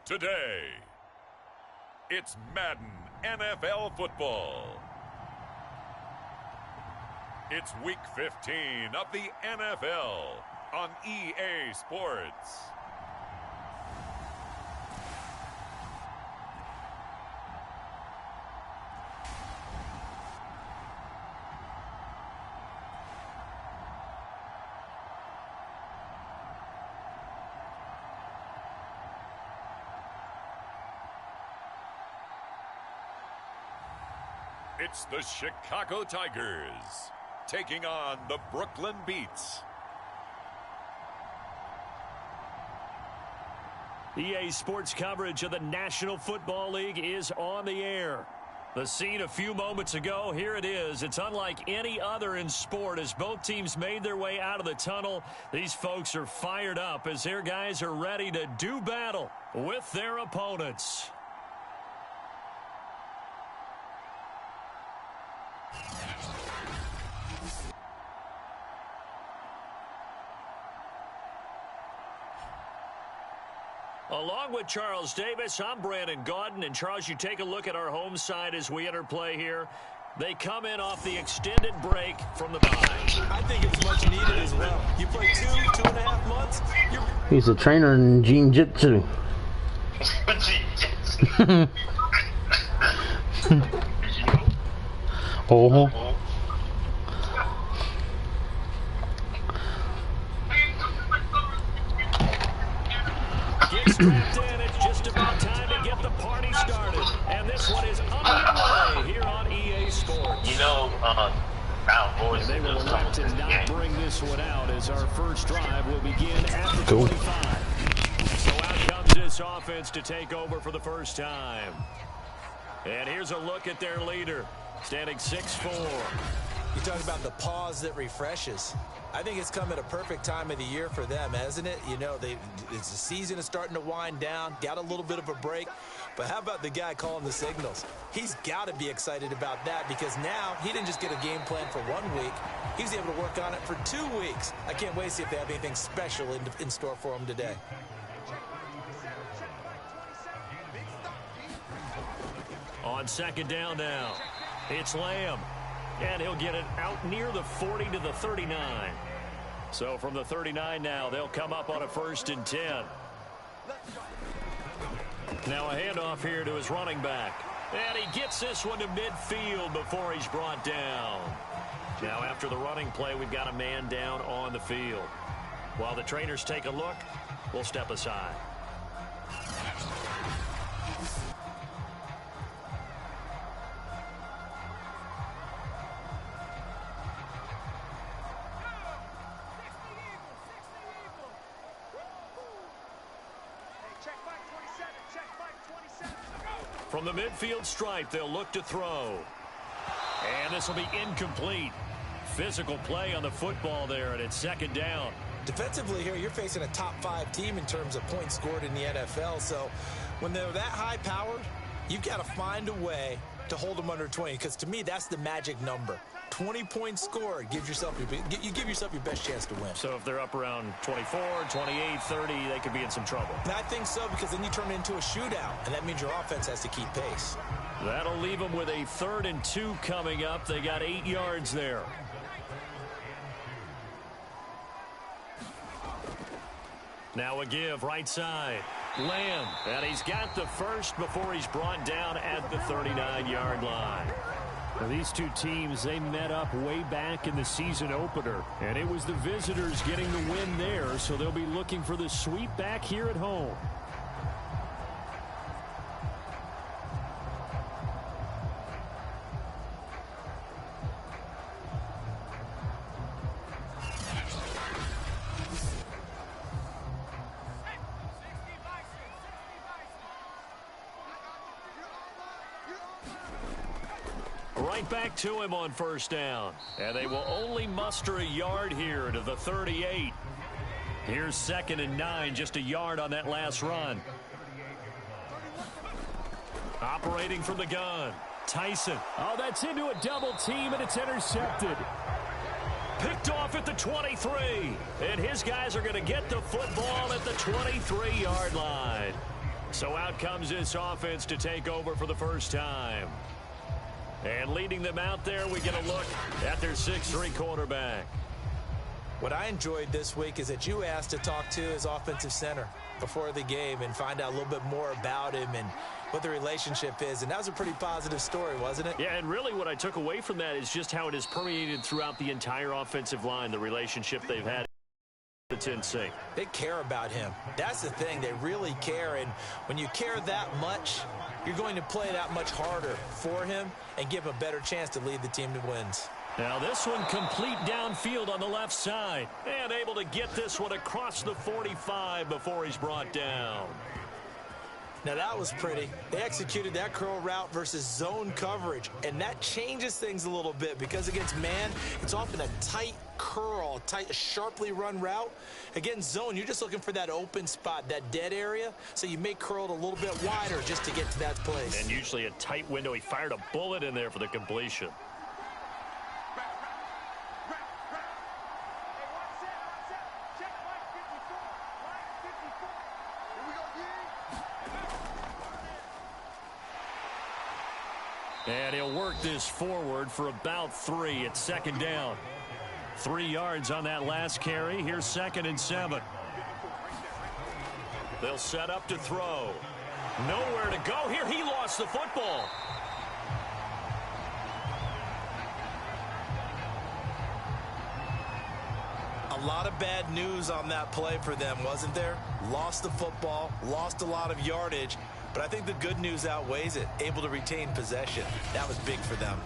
Today, it's Madden NFL football. It's week 15 of the NFL on EA Sports. It's the Chicago Tigers taking on the Brooklyn Beats. EA Sports coverage of the National Football League is on the air. The scene a few moments ago, here it is. It's unlike any other in sport as both teams made their way out of the tunnel. These folks are fired up as their guys are ready to do battle with their opponents. Along with Charles Davis, I'm Brandon Gaudin. And Charles, you take a look at our home side as we enter play here. They come in off the extended break from the bye. I think it's much needed as well. You play 2.5 months. He's a trainer in jiu-jitsu. Oh. Strapped in, it's just about time to get the party started. And this one is underway here on EA Sports. You know, and they will elect to not bring this one out as our first drive will begin at the 25. So out comes this offense to take over for the first time. And here's a look at their leader, standing 6'4". You talk about the pause that refreshes. I think it's come at a perfect time of the year for them, hasn't it? You know, it's the season is starting to wind down, got a little bit of a break. But how about the guy calling the signals? He's got to be excited about that because now he didn't just get a game plan for 1 week. He was able to work on it for 2 weeks. I can't wait to see if they have anything special in store for him today. On second down now, it's Lamb. And he'll get it out near the 40 to the 39. So from the 39 now, they'll come up on a 1st and 10. Now a handoff here to his running back. And he gets this one to midfield before he's brought down. Now after the running play, we've got a man down on the field. While the trainers take a look, we'll step aside. From the midfield stripe, they'll look to throw. And this will be incomplete. Physical play on the football there, and it's second down. Defensively here, you're facing a top 5 team in terms of points scored in the NFL. So when they're that high-powered, you've got to find a way to hold them under 20. Because to me, that's the magic number. 20 points scored, you give yourself your best chance to win. So if they're up around 24, 28, 30, they could be in some trouble. And I think so because then you turn it into a shootout, and that means your offense has to keep pace. That'll leave them with a 3rd and 2 coming up. They got 8 yards there. Now a give right side. Lamb, and he's got the first before he's brought down at the 39-yard line. Now, these two teams, they met up way back in the season opener, and it was the visitors getting the win there, so they'll be looking for the sweep back here at home. Right back to him on 1st down. And they will only muster a yard here to the 38. Here's 2nd and 9, just a yard on that last run. Operating from the gun, Tyson. Oh, that's into a double team, and it's intercepted. Picked off at the 23. And his guys are going to get the football at the 23-yard line. So out comes this offense to take over for the first time. And leading them out there, we get a look at their 6'3" quarterback. What I enjoyed this week is that you asked to talk to his offensive center before the game and find out a little bit more about him and what the relationship is. And that was a pretty positive story, wasn't it? Yeah, and really what I took away from that is just how it has permeated throughout the entire offensive line, the relationship they've had. It's insane. They care about him. That's the thing. They really care. And when you care that much, you're going to play that much harder for him and give a better chance to lead the team to wins. Now this one complete downfield on the left side. And able to get this one across the 45 before he's brought down. Now that was pretty. They executed that curl route versus zone coverage, and that changes things a little bit because against man, it's often a tight curl, tight, sharply run route. Against zone, you're just looking for that open spot, that dead area, so you may curl it a little bit wider just to get to that place. And usually a tight window. He fired a bullet in there for the completion. And he'll work this forward for about 3. It's second down. 3 yards on that last carry. Here's 2nd and 7. They'll set up to throw. Nowhere to go here. He lost the football. A lot of bad news on that play for them, wasn't there? Lost the football, lost a lot of yardage. But I think the good news outweighs it. Able to retain possession. That was big for them.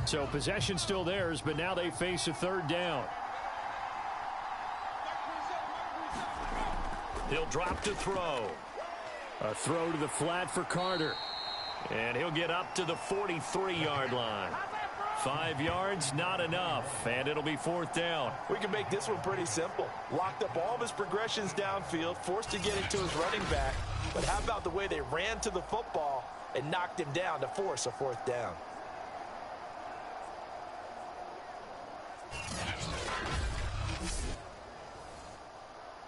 So possession still theirs, but now they face a 3rd down. He'll drop to throw. A throw to the flat for Carter. And he'll get up to the 43-yard line. 5 yards, not enough, and it'll be 4th down. We can make this one pretty simple. Locked up all of his progressions downfield, forced to get it to his running back. But how about the way they ran to the football and knocked him down to force a 4th down?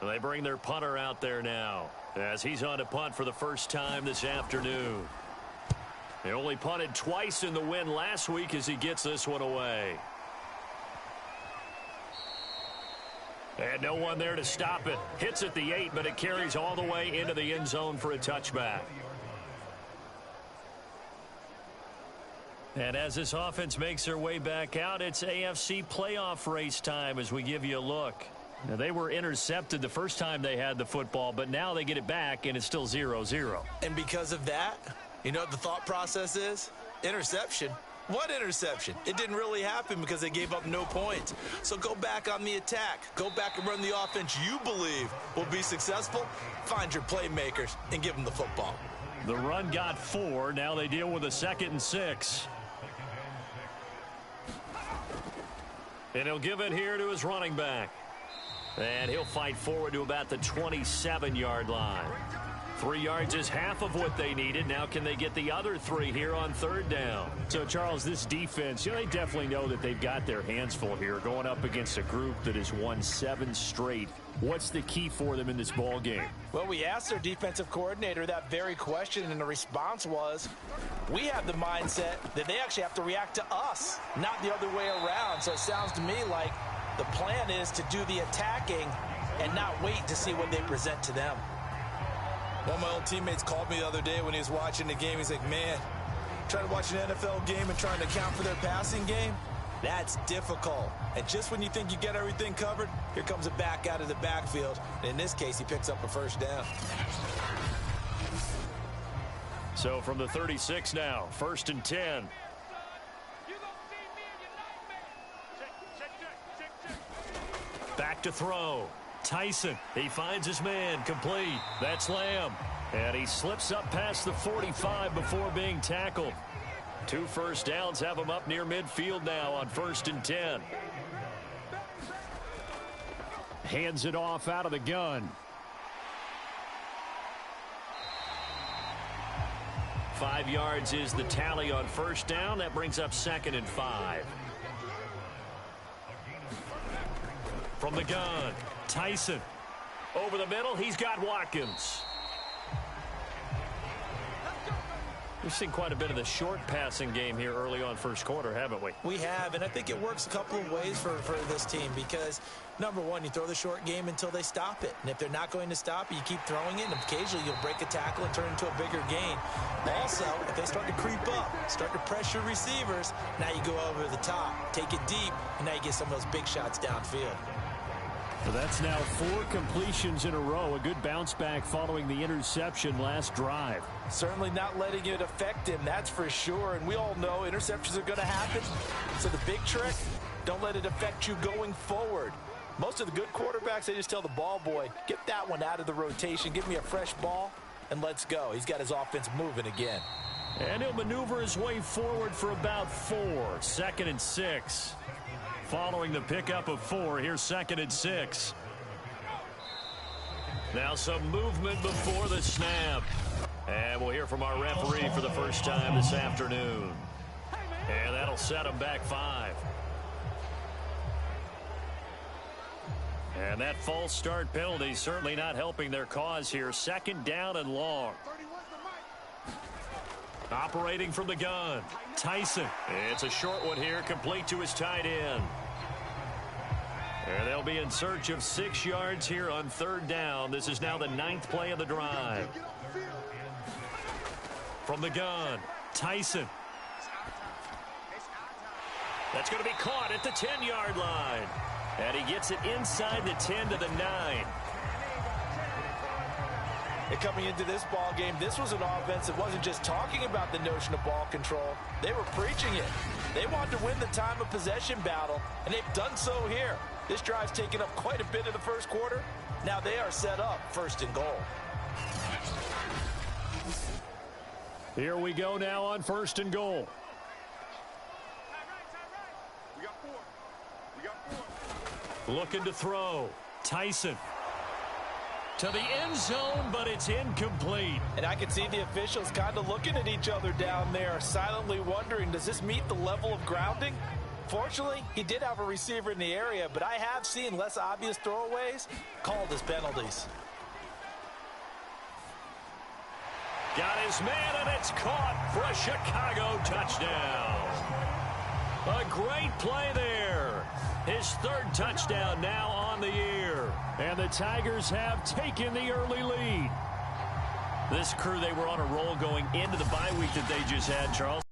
They bring their punter out there now as he's on to punt for the first time this afternoon. They only punted twice in the win last week as he gets this one away. And no one there to stop it. Hits at the 8, but it carries all the way into the end zone for a touchback. And as this offense makes their way back out, it's AFC playoff race time as we give you a look. Now, they were intercepted the first time they had the football, but now they get it back, and it's still 0-0. And because of that, you know what the thought process is? Interception. What interception? It didn't really happen because they gave up no points. So go back on the attack. Go back and run the offense you believe will be successful. Find your playmakers and give them the football. The run got 4. Now they deal with a 2nd and 6. And he'll give it here to his running back. And he'll fight forward to about the 27-yard line. 3 yards is half of what they needed. Now can they get the other 3 here on 3rd down? So, Charles, this defense, they definitely know that they've got their hands full here going up against a group that has won 7 straight. What's the key for them in this ball game? Well, we asked their defensive coordinator that very question, and the response was, we have the mindset that they actually have to react to us, not the other way around. So it sounds to me like the plan is to do the attacking and not wait to see what they present to them. One of my old teammates called me the other day when he was watching the game. He's like, man, trying to watch an NFL game and trying to account for their passing game, that's difficult. And just when you think you get everything covered, here comes a back out of the backfield. And in this case, he picks up a 1st down. So from the 36 now, 1st and 10. Back to throw. Tyson, he finds his man, complete. That's Lamb. And he slips up past the 45 before being tackled. 2 first downs have him up near midfield now on 1st and 10. Hands it off out of the gun. 5 yards is the tally on first down. That brings up 2nd and 5. From the gun, Tyson. Over the middle, he's got Watkins. We've seen quite a bit of the short passing game here early on first quarter, haven't we? We have, and I think it works a couple of ways for this team because, number one, you throw the short game until they stop it. And if they're not going to stop it, you keep throwing it, and occasionally you'll break a tackle and turn it into a bigger gain. Also, if they start to creep up, start to pressure receivers, now you go over the top, take it deep, and now you get some of those big shots downfield. So that's now 4 completions in a row. A good bounce back following the interception last drive. Certainly not letting it affect him, that's for sure. And we all know interceptions are going to happen. So the big trick, don't let it affect you going forward. Most of the good quarterbacks, they just tell the ball boy, get that one out of the rotation, give me a fresh ball, and let's go. He's got his offense moving again. And he'll maneuver his way forward for about 4. 2nd and 6. Following the pickup of 4, here's 2nd and 6. Now some movement before the snap. And we'll hear from our referee for the first time this afternoon. And that'll set him back 5. And that false start penalty certainly not helping their cause here. 2nd down and long. Operating from the gun, Tyson. It's a short one here, complete to his tight end. And they'll be in search of 6 yards here on 3rd down. This is now the 9th play of the drive. From the gun, Tyson. That's going to be caught at the 10-yard line. And he gets it inside the 10 to the 9. And coming into this ball game, this was an offense that wasn't just talking about the notion of ball control. They were preaching it. They wanted to win the time of possession battle, and they've done so here. This drive's taken up quite a bit of the first quarter. Now they are set up 1st and goal. Here we go now on 1st and goal. Looking to throw. Tyson. To the end zone, but it's incomplete. And I can see the officials kind of looking at each other down there, silently wondering, does this meet the level of grounding? Fortunately, he did have a receiver in the area, but I have seen less obvious throwaways called as penalties. Got his man, and it's caught for a Chicago touchdown. A great play there. His 3rd touchdown now on the year. And the Tigers have taken the early lead. This crew, they were on a roll going into the bye week that they just had, Charles.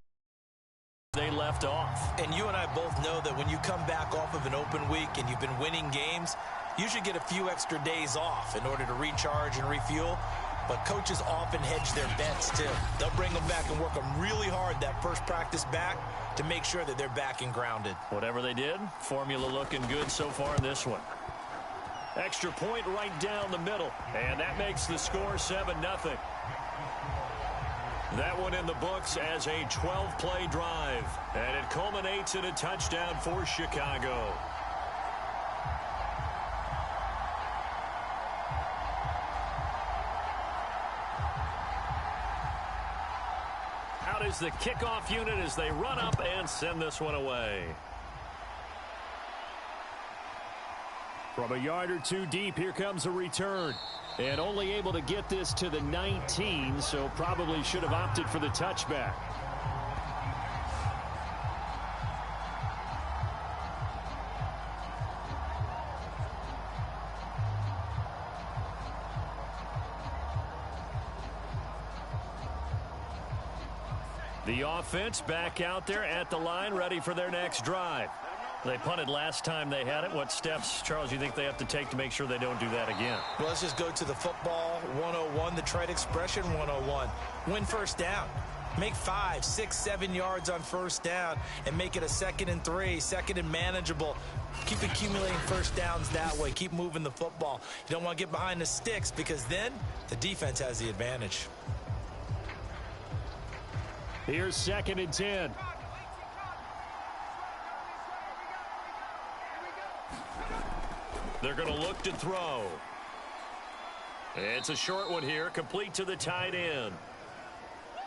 They left off. And you and I both know that when you come back off of an open week and you've been winning games, you should get a few extra days off in order to recharge and refuel. But coaches often hedge their bets, too. They'll bring them back and work them really hard that first practice back to make sure that they're back and grounded. Whatever they did, formula looking good so far in this one. Extra point right down the middle. And that makes the score 7-0. That one in the books as a 12-play drive. And it culminates in a touchdown for Chicago. Out is the kickoff unit as they run up and send this one away. From a yard or 2 deep, here comes a return. And only able to get this to the 19, so probably should have opted for the touchback. The offense back out there at the line, ready for their next drive. They punted last time they had it. What steps, Charles, you think they have to take to make sure they don't do that again? Well, let's just go to the football 101, the trite expression 101. Win first down. Make 5, 6, 7 yards on first down and make it a 2nd and 3, 2nd and manageable. Keep accumulating first downs that way. Keep moving the football. You don't want to get behind the sticks because then the defense has the advantage. Here's 2nd and 10. They're going to look to throw. It's a short one here, complete to the tight end.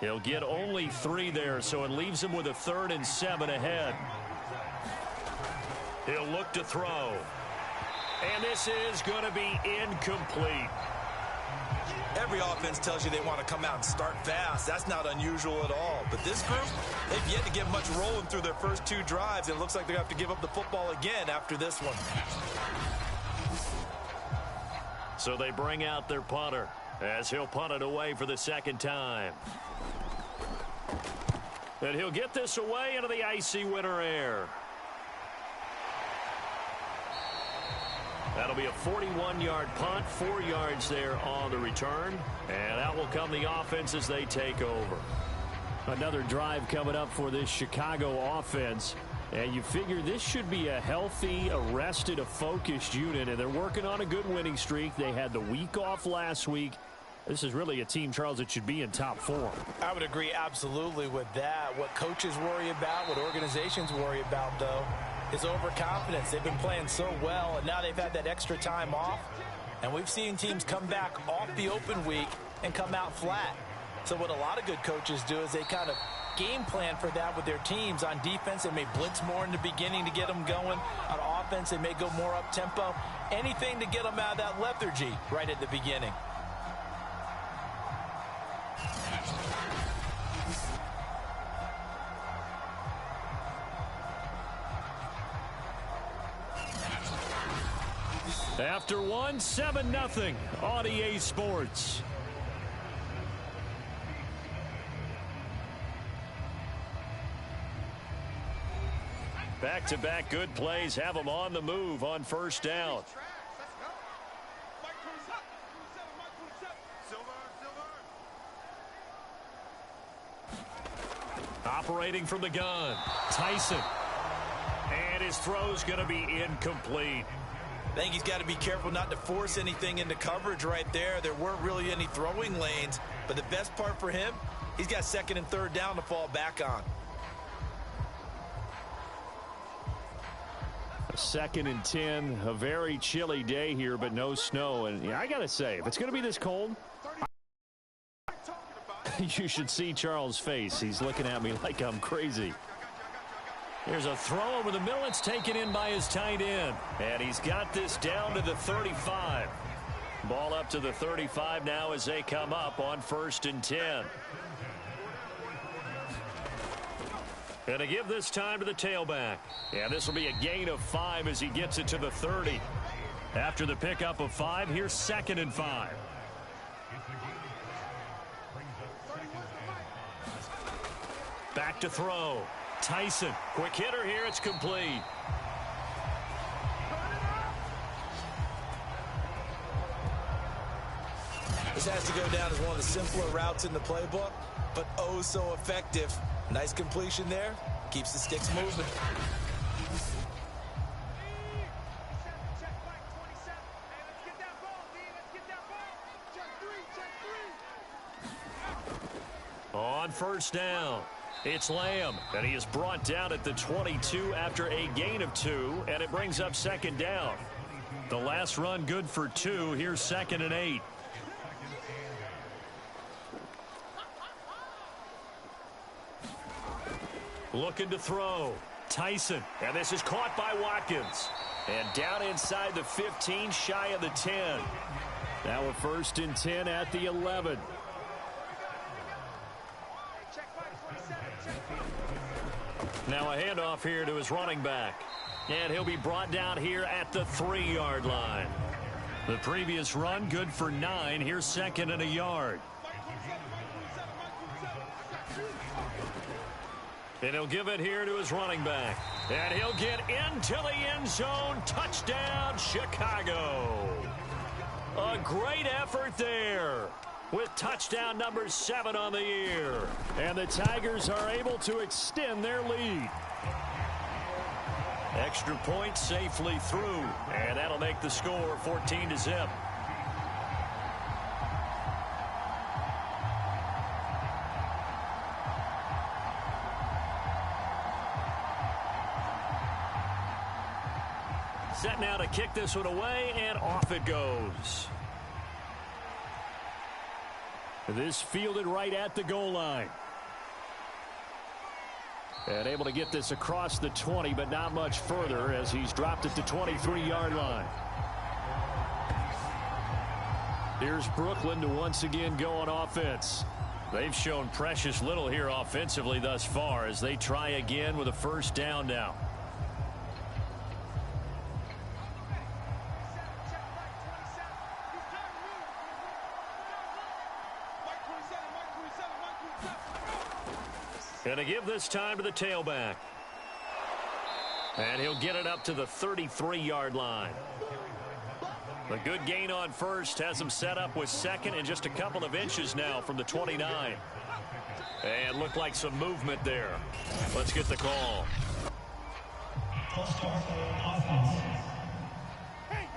He'll get only 3 there, so it leaves him with a 3rd and 7 ahead. He'll look to throw. And this is going to be incomplete. Every offense tells you they want to come out and start fast. That's not unusual at all. But this group, they've yet to get much rolling through their first 2 drives. It looks like they're going to have to give up the football again after this one. So they bring out their punter as he'll punt it away for the 2nd time. And he'll get this away into the icy winter air. That'll be a 41-yard punt, 4 yards there on the return. And out will come the offense as they take over. Another drive coming up for this Chicago offense. And you figure this should be a healthy, arrested, a focused unit. And they're working on a good winning streak. They had the week off last week. This is really a team, Charles, that should be in top form. I would agree absolutely with that. What coaches worry about, what organizations worry about, though, is overconfidence. They've been playing so well, and now they've had that extra time off. And we've seen teams come back off the open week and come out flat. So what a lot of good coaches do is they kind of game plan for that with their teams. On defense, they may blitz more in the beginning to get them going. On offense, they may go more up-tempo. Anything to get them out of that lethargy right at the beginning. After 1, 7-0 on EA Sports. Back-to-back good plays have them on the move on 1st down. Operating from the gun, Tyson. And his throw's going to be incomplete. I think he's got to be careful not to force anything into coverage right there. There weren't really any throwing lanes, but the best part for him, he's got 2nd and 3rd down to fall back on. 2nd and 10, a very chilly day here, but no snow. And I got to say, if it's going to be this cold, you should see Charles' face. He's looking at me like I'm crazy. Here's a throw over the middle. It's taken in by his tight end. And he's got this down to the 35. Ball up to the 35 now as they come up on 1st and 10. And to give this time to the tailback. Yeah, this will be a gain of 5 as he gets it to the 30. After the pickup of 5, here's 2nd and 5. Back to throw. Tyson, quick hitter here, it's complete. This has to go down as one of the simpler routes in the playbook, but oh so effective. Nice completion there, keeps the sticks moving. On 1st down, it's Lamb, and he is brought down at the 22 after a gain of 2, and it brings up 2nd down. The last run good for 2. Here's 2nd and 8. Looking to throw. Tyson, and this is caught by Watkins. And down inside the 15, shy of the 10. Now a 1st and 10 at the 11. Now a handoff here to his running back. And he'll be brought down here at the 3-yard line. The previous run good for 9. Here's 2nd and a yard. And he'll give it here to his running back. And he'll get into the end zone. Touchdown, Chicago. A great effort there with touchdown number 7 on the year. And the Tigers are able to extend their lead. Extra point safely through. And that'll make the score 14-0. Set now to kick this one away, and off it goes. This fielded right at the goal line. And able to get this across the 20, but not much further as he's dropped it to 23-yard line. Here's Brooklyn to once again go on offense. They've shown precious little here offensively thus far as they try again with a first down now. Going to give this time to the tailback. And he'll get it up to the 33-yard line. A good gain on first has him set up with second and just a couple of inches now from the 29. And looked like some movement there. Let's get the call.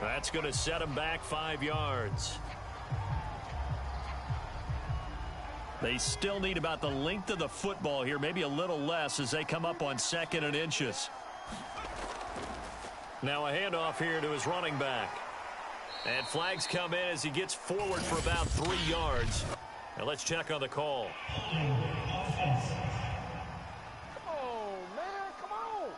That's going to set him back 5 yards. They still need about the length of the football here, maybe a little less as they come up on second and inches. Now a handoff here to his running back. And flags come in as he gets forward for about 3 yards. Now let's check on the call. Come on, man, come on.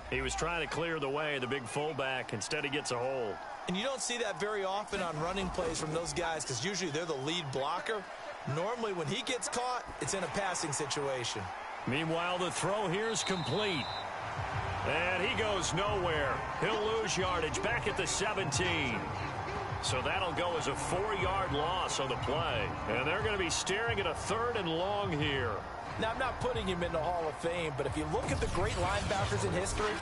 He was trying to clear the way, the big fullback. Instead he gets a hold. And you don't see that very often on running plays from those guys because usually they're the lead blocker. Normally when he gets caught, it's in a passing situation. Meanwhile, the throw here is complete. And he goes nowhere. He'll lose yardage back at the 17. So that'll go as a 4-yard loss on the play. And they're going to be staring at a 3rd and long here. Now, I'm not putting him in the Hall of Fame, but if you look at the great linebackers in history,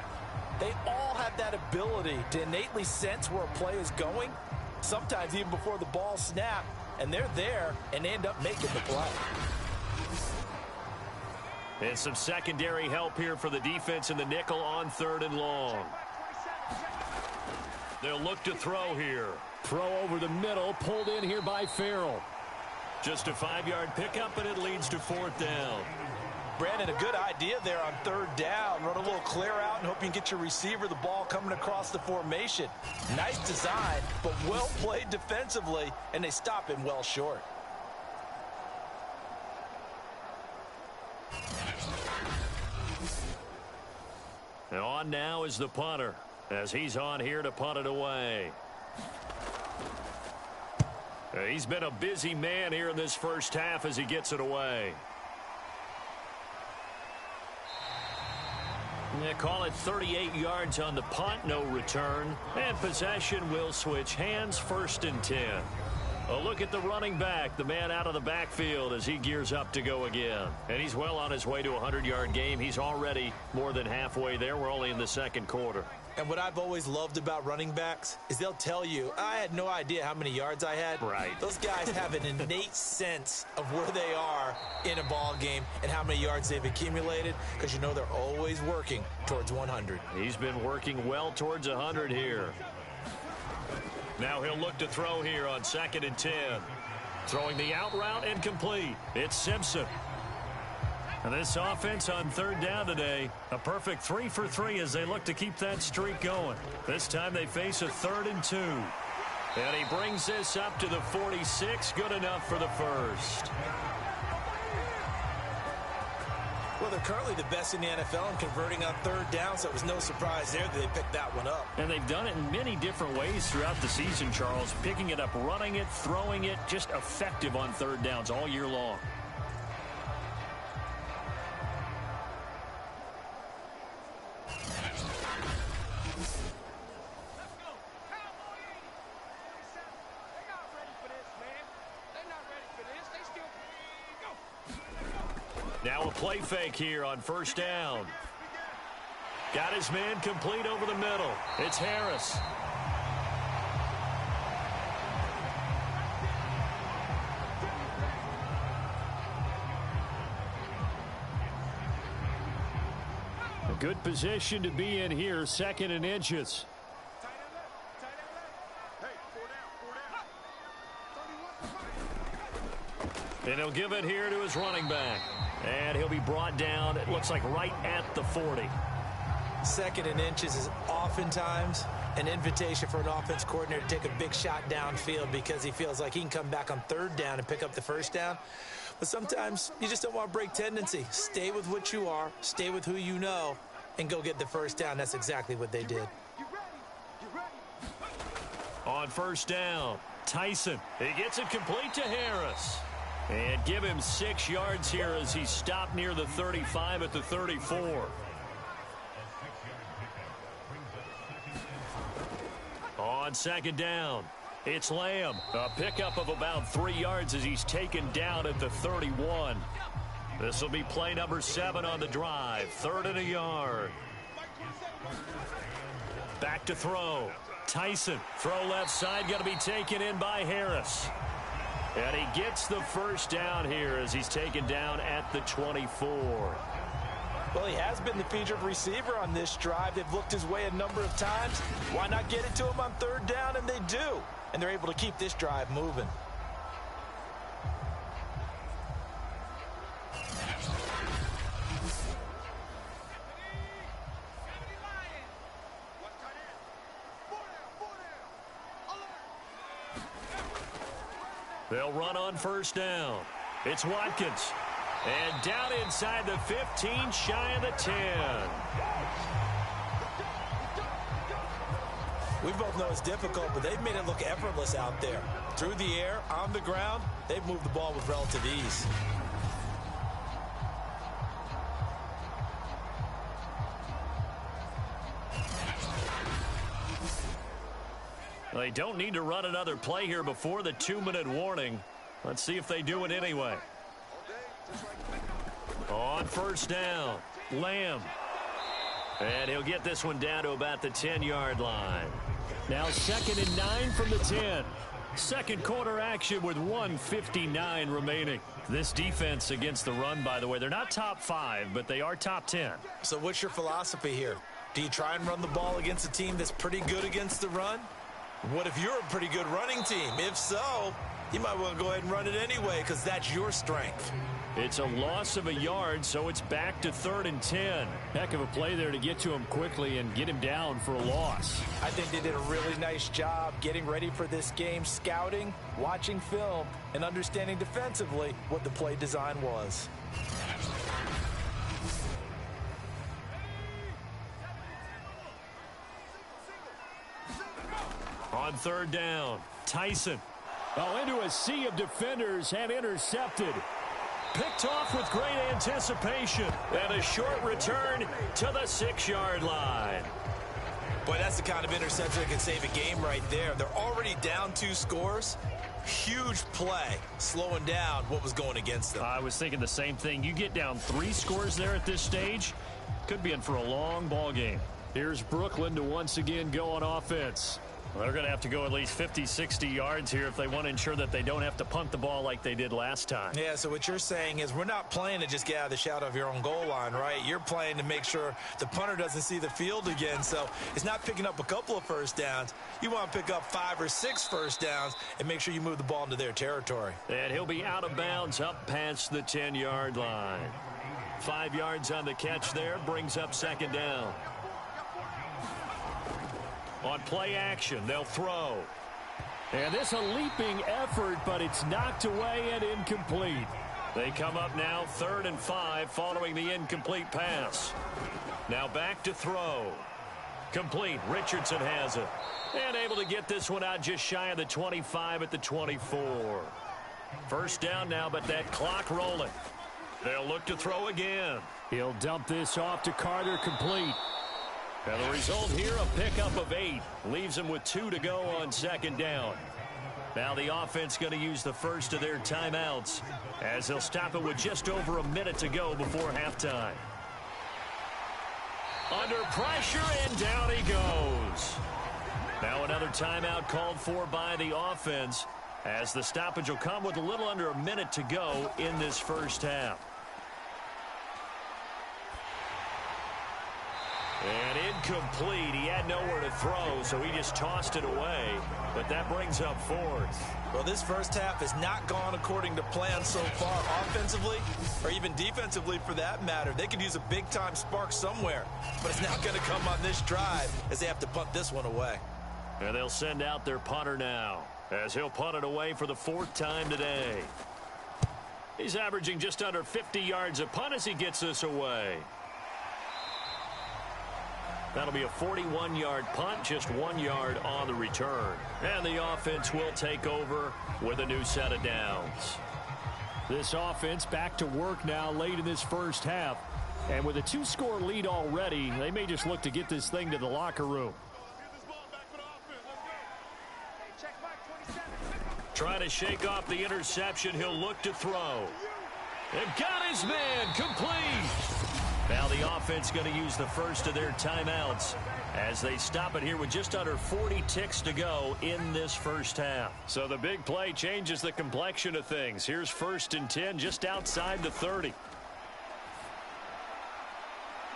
they all have that ability to innately sense where a play is going, sometimes even before the ball snaps, and they're there and end up making the play. And some secondary help here for the defense in the nickel on 3rd and long. They'll look to throw here. Throw over the middle, pulled in here by Farrell. Just a 5-yard pickup, and it leads to 4th down. Brandon, a good idea there on 3rd down. Run a little clear out and hope you can get your receiver the ball coming across the formation. Nice design, but well played defensively, and they stop him well short. And on now is the punter as he's on here to punt it away. He's been a busy man here in this first half as he gets it away. They call it 38 yards on the punt, no return. And possession will switch hands, 1st and 10. A look at the running back, the man out of the backfield as he gears up to go again. And he's well on his way to a 100-yard game. He's already more than halfway there. We're only in the 2nd quarter. And what I've always loved about running backs is they'll tell you, I had no idea how many yards I had. Right. Those guys have an innate sense of where they are in a ball game and how many yards they've accumulated because you know they're always working towards 100. He's been working well towards 100 here. Now he'll look to throw here on 2nd and 10. Throwing the out route and complete. It's Simpson. And this offense on 3rd down today, a perfect 3 for 3 as they look to keep that streak going. This time they face a 3rd and 2. And he brings this up to the 46. Good enough for the first. Well, they're currently the best in the NFL in converting on 3rd down, so it was no surprise there that they picked that one up. And they've done it in many different ways throughout the season, Charles. Picking it up, running it, throwing it, just effective on 3rd downs all year long. Now a play fake here on 1st down. Got his man complete over the middle. It's Harris. A good position to be in here, 2nd and inches. And he'll give it here to his running back. And he'll be brought down, it looks like right at the 40. 2nd and inches is oftentimes an invitation for an offense coordinator to take a big shot downfield because he feels like he can come back on third down and pick up the first down. But sometimes you just don't want to break tendency. Stay with what you are, stay with who you know, and go get the first down. That's exactly what they did. On first down, Tyson. He gets it complete to Harris. And give him 6 yards here as he stopped near the 35 at the 34. On second down, it's Lamb. A pickup of about 3 yards as he's taken down at the 31. This will be play number 7 on the drive. 3rd and a yard. Back to throw. Tyson. Throw left side, going to be taken in by Harris. And he gets the first down here as he's taken down at the 24. Well, he has been the featured receiver on this drive. They've looked his way a number of times. Why not get it to him on third down? And they do. And they're able to keep this drive moving. They'll run on first down. It's Watkins. And down inside the 15, shy of the 10. We both know it's difficult, but they've made it look effortless out there. Through the air, on the ground, they've moved the ball with relative ease. They don't need to run another play here before the 2-minute warning. Let's see if they do it anyway. On first down, Lamb. And he'll get this one down to about the 10-yard line. Now 2nd and 9 from the 10. Second quarter action with 1:59 remaining. This defense against the run, by the way, they're not top 5, but they are top 10. So what's your philosophy here? Do you try and run the ball against a team that's pretty good against the run? What if you're a pretty good running team? If so, you might want to go ahead and run it anyway because that's your strength. It's a loss of a yard, so it's back to 3rd and 10. Heck of a play there to get to him quickly and get him down for a loss. I think they did a really nice job getting ready for this game, scouting, watching film, and understanding defensively what the play design was. On third down, Tyson. Oh, into a sea of defenders and intercepted. Picked off with great anticipation. And a short return to the 6-yard line. Boy, that's the kind of interception that can save a game right there. They're already down 2 scores. Huge play, slowing down what was going against them. I was thinking the same thing. You get down 3 scores there at this stage, could be in for a long ball game. Here's Brooklyn to once again go on offense. Well, they're going to have to go at least 50, 60 yards here if they want to ensure that they don't have to punt the ball like they did last time. Yeah, so what you're saying is we're not playing to just get out of the shadow of your own goal line, right? You're playing to make sure the punter doesn't see the field again. So it's not picking up a couple of first downs. You want to pick up 5 or 6 first downs and make sure you move the ball into their territory. And he'll be out of bounds up past the 10-yard line. 5 yards on the catch there, brings up 2nd down. On play action, they'll throw. And this a leaping effort, but it's knocked away and incomplete. They come up now 3rd and 5 following the incomplete pass. Now back to throw. Complete. Richardson has it. And able to get this one out just shy of the 25 at the 24. First down now, but that clock rolling. They'll look to throw again. He'll dump this off to Carter, complete. And the result here, a pickup of 8. Leaves him with 2 to go on 2nd down. Now the offense going to use the first of their timeouts as they'll stop it with just over a minute to go before halftime. Under pressure, and down he goes. Now another timeout called for by the offense as the stoppage will come with a little under a minute to go in this first half. And incomplete. He had nowhere to throw, so he just tossed it away. But that brings up fourth. Well, this first half has not gone according to plan so far offensively or even defensively for that matter. They could use a big-time spark somewhere, but it's not going to come on this drive as they have to punt this one away. And they'll send out their punter now as he'll punt it away for the fourth time today. He's averaging just under 50 yards a punt as he gets this away. That'll be a 41-yard punt, just 1 yard on the return. And the offense will take over with a new set of downs. This offense back to work now late in this first half. And with a 2-score lead already, they may just look to get this thing to the locker room. Trying to shake off the interception. He'll look to throw. They've got his man complete. Now the offense going to use the first of their timeouts as they stop it here with just under 40 ticks to go in this first half. So the big play changes the complexion of things. Here's 1st and 10 just outside the 30.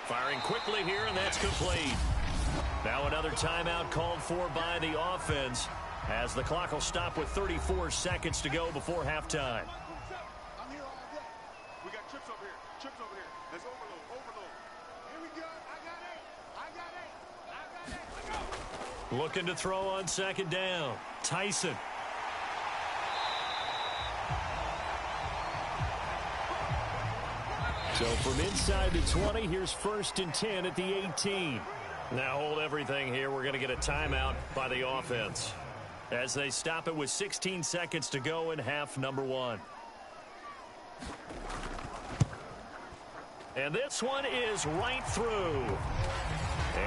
Firing quickly here, and that's complete. Now another timeout called for by the offense as the clock will stop with 34 seconds to go before halftime. I'm here all day. We got chips over here. Chips over here. Let's overload. Here we go. I got it. Looking to throw on 2nd down. Tyson. So from inside the 20, here's 1st and 10 at the 18. Now hold everything here. We're going to get a timeout by the offense as they stop it with 16 seconds to go in half number 1. And this one is right through.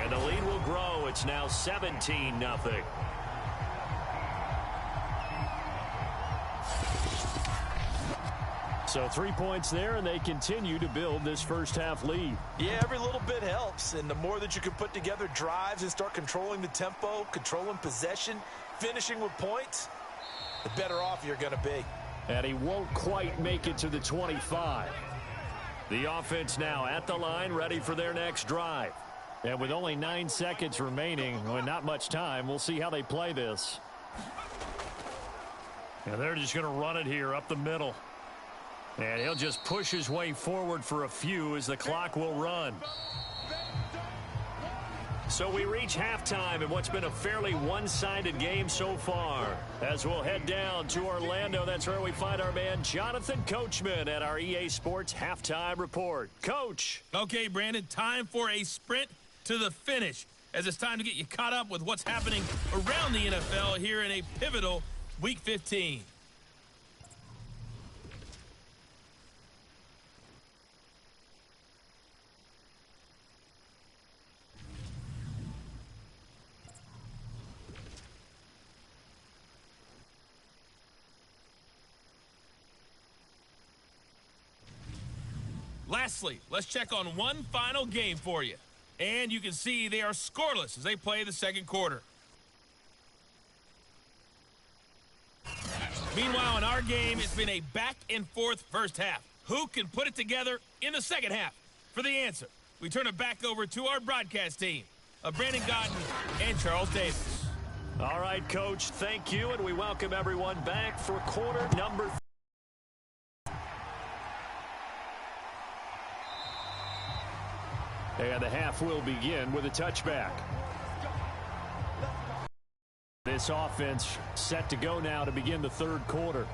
And the lead will grow. It's now 17-0. So 3 points there, and they continue to build this first half lead. Yeah, every little bit helps, and the more that you can put together drives and start controlling the tempo, controlling possession, finishing with points, the better off you're going to be. And he won't quite make it to the 25. The offense now at the line, ready for their next drive. And with only 9 seconds remaining, well, not much time, we'll see how they play this. And they're just going to run it here up the middle. And he'll just push his way forward for a few as the clock will run. So we reach halftime in what's been a fairly one-sided game so far. As we'll head down to Orlando, that's where we find our man Jonathan Coachman at our EA Sports Halftime Report. Coach. Okay, Brandon, time for a sprint to the finish, as it's time to get you caught up with what's happening around the NFL here in a pivotal Week 15. Lastly, let's check on one final game for you. And you can see they are scoreless as they play the second quarter. Meanwhile, in our game, it's been a back-and-forth first half. Who can put it together in the second half? For the answer, we turn it back over to our broadcast team of Brandon Godden and Charles Davis. All right, Coach, thank you, and we welcome everyone back for quarter number 3. And the half will begin with a touchback. This offense set to go now to begin the third quarter.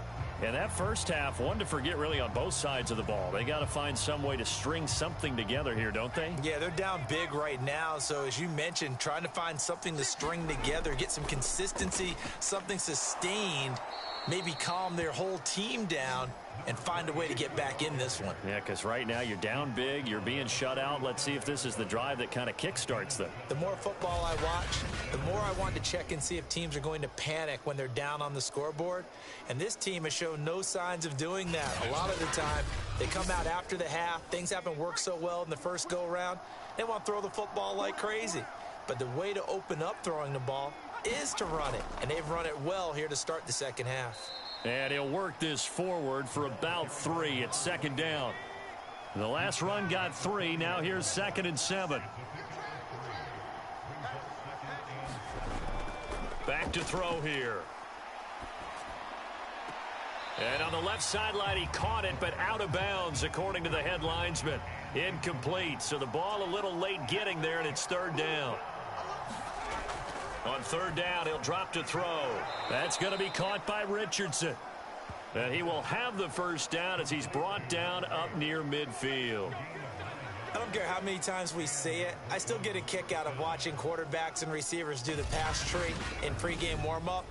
And that first half, one to forget really on both sides of the ball. They got to find some way to string something together here, don't they? Yeah, they're down big right now. So as you mentioned, trying to find something to string together, get some consistency, something sustained, maybe calm their whole team down and find a way to get back in this one. Yeah, because right now you're down big, you're being shut out. Let's see if this is the drive that kind of kickstarts them. The more football I watch, the more I want to check and see if teams are going to panic when they're down on the scoreboard. And this team has shown no signs of doing that. A lot of the time, they come out after the half. Things haven't worked so well in the first go-around. They want to throw the football like crazy. But the way to open up throwing the ball is to run it. And they've run it well here to start the second half. And he'll work this forward for about 3. It's second down. The last run got 3. Now here's 2nd and 7. Back to throw here. And on the left sideline, he caught it, but out of bounds, according to the head linesman. Incomplete, so the ball a little late getting there, and it's third down. On third down, he'll drop to throw. That's going to be caught by Richardson. And he will have the first down as he's brought down up near midfield. I don't care how many times we see it. I still get a kick out of watching quarterbacks and receivers do the pass tree in pregame warm-up.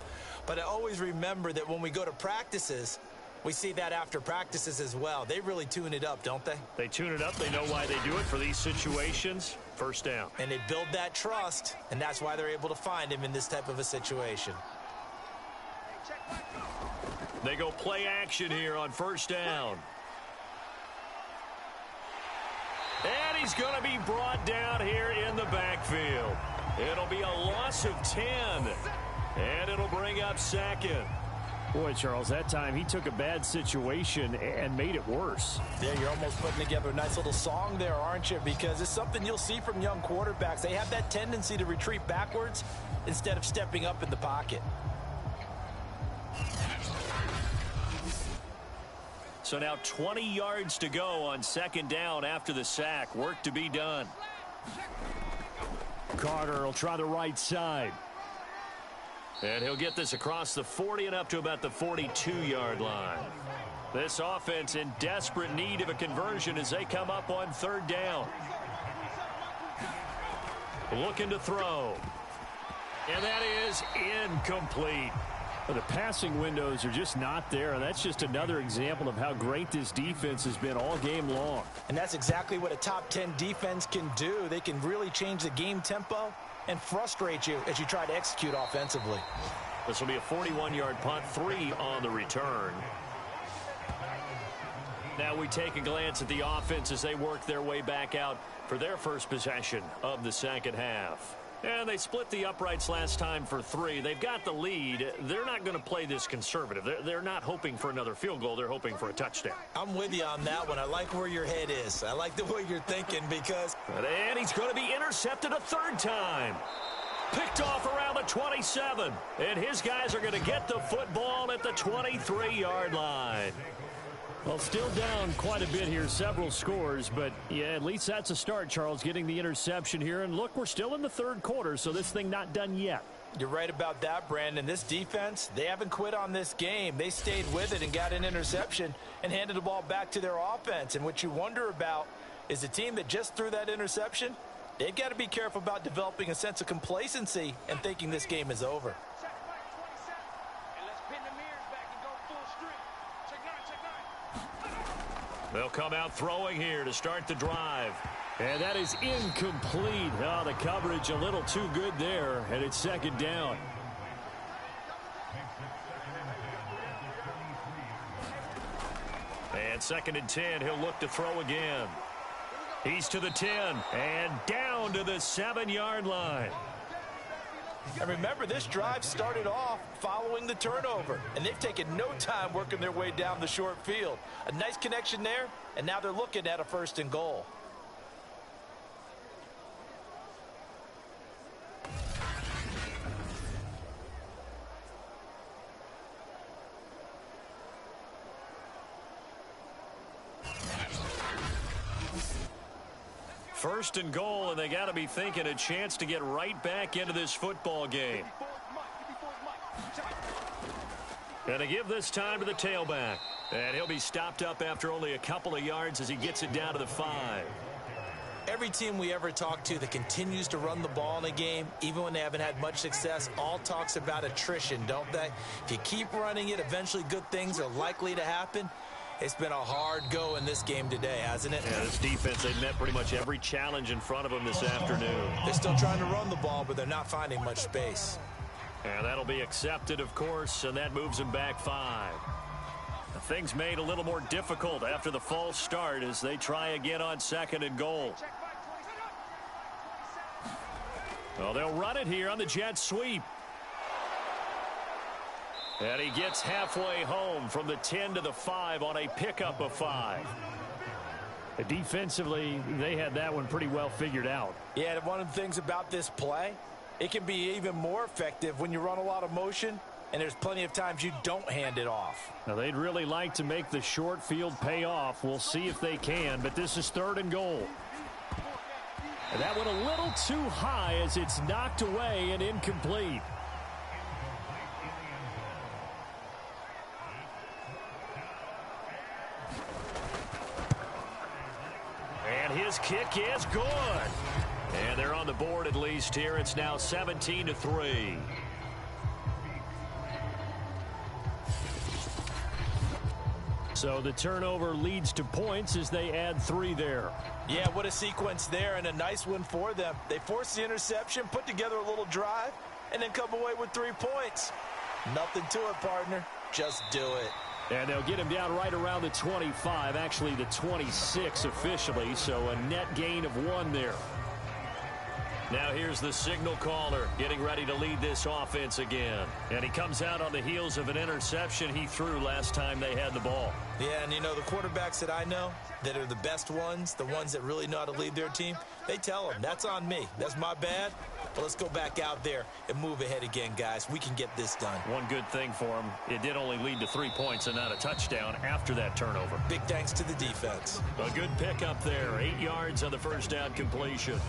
But I always remember that when we go to practices, we see that after practices as well. They really tune it up, don't they? They tune it up. They know why they do it for these situations. First down. And they build that trust, and that's why they're able to find him in this type of a situation. They go play action here on first down. And he's going to be brought down here in the backfield. It'll be a loss of 10. And it'll bring up second. Boy, Charles, that time he took a bad situation and made it worse. Yeah, you're almost putting together a nice little song there, aren't you? Because it's something you'll see from young quarterbacks. They have that tendency to retreat backwards instead of stepping up in the pocket. So now 20 yards to go on second down after the sack. Work to be done. Carter will try the right side. And he'll get this across the 40 and up to about the 42-yard line. This offense in desperate need of a conversion as they come up on third down. Looking to throw. And that is incomplete. Well, the passing windows are just not there, and that's just another example of how great this defense has been all game long. And that's exactly what a top 10 defense can do. They can really change the game tempo and frustrate you as you try to execute offensively. This will be a 41-yard punt, 3 on the return. Now we take a glance at the offense as they work their way back out for their first possession of the second half. And they split the uprights last time for 3. They've got the lead. They're not going to play this conservative. They're not hoping for another field goal. They're hoping for a touchdown. I'm with you on that one. I like where your head is. I like the way you're thinking because... And he's going to be intercepted a third time. Picked off around the 27. And his guys are going to get the football at the 23-yard line. Well, still down quite a bit here, several scores, but yeah, at least that's a start, Charles, getting the interception here. And look, we're still in the third quarter, so this thing not done yet. You're right about that, Brandon. This defense, they haven't quit on this game. They stayed with it and got an interception and handed the ball back to their offense. And what you wonder about is the team that just threw that interception, they've got to be careful about developing a sense of complacency and thinking this game is over. They'll come out throwing here to start the drive. And that is incomplete. Oh, the coverage a little too good there, and it's second down. And second and 10, he'll look to throw again. He's to the 10 and down to the 7-yard line. And remember, this drive started off following the turnover, and they've taken no time working their way down the short field. A nice connection there, and now they're looking at a first and goal. First and goal, and they got to be thinking a chance to get right back into this football game. And to give this time to the tailback. And he'll be stopped up after only a couple of yards as he gets it down to the 5. Every team we ever talk to that continues to run the ball in a game, even when they haven't had much success, all talks about attrition, don't they? If you keep running it, eventually good things are likely to happen. It's been a hard go in this game today, hasn't it? Yeah, this defense, they've met pretty much every challenge in front of them this afternoon. They're still trying to run the ball, but they're not finding much space. And that'll be accepted, of course, and that moves them back 5. Things made a little more difficult after the false start as they try again on second and goal. Well, they'll run it here on the jet sweep. And he gets halfway home from the 10 to the 5 on a pickup of 5. Defensively, they had that one pretty well figured out. Yeah, and one of the things about this play, It can be even more effective when you run a lot of motion, and there's plenty of times you don't hand it off. Now, they'd really like to make the short field pay off. We'll see if they can, but this is 3rd and goal. And that went a little too high as it's knocked away and incomplete. And his kick is good. And they're on the board at least here. It's now 17-3. So the turnover leads to points as they add 3 there. Yeah, what a sequence there, and a nice one for them. They force the interception, put together a little drive, and then come away with 3 points. Nothing to it, partner. Just do it. And they'll get him down right around the 25, actually the 26 officially, so a net gain of 1 there. Now here's the signal caller getting ready to lead this offense again. And he comes out on the heels of an interception he threw last time they had the ball. Yeah, and you know, the quarterbacks that I know that are the best ones, the ones that really know how to lead their team, they tell them, that's on me. That's my bad. But let's go back out there and move ahead again, guys. We can get this done. One good thing for him, it did only lead to 3 points and not a touchdown after that turnover. Big thanks to the defense. A good pickup there, 8 yards on the first down completion.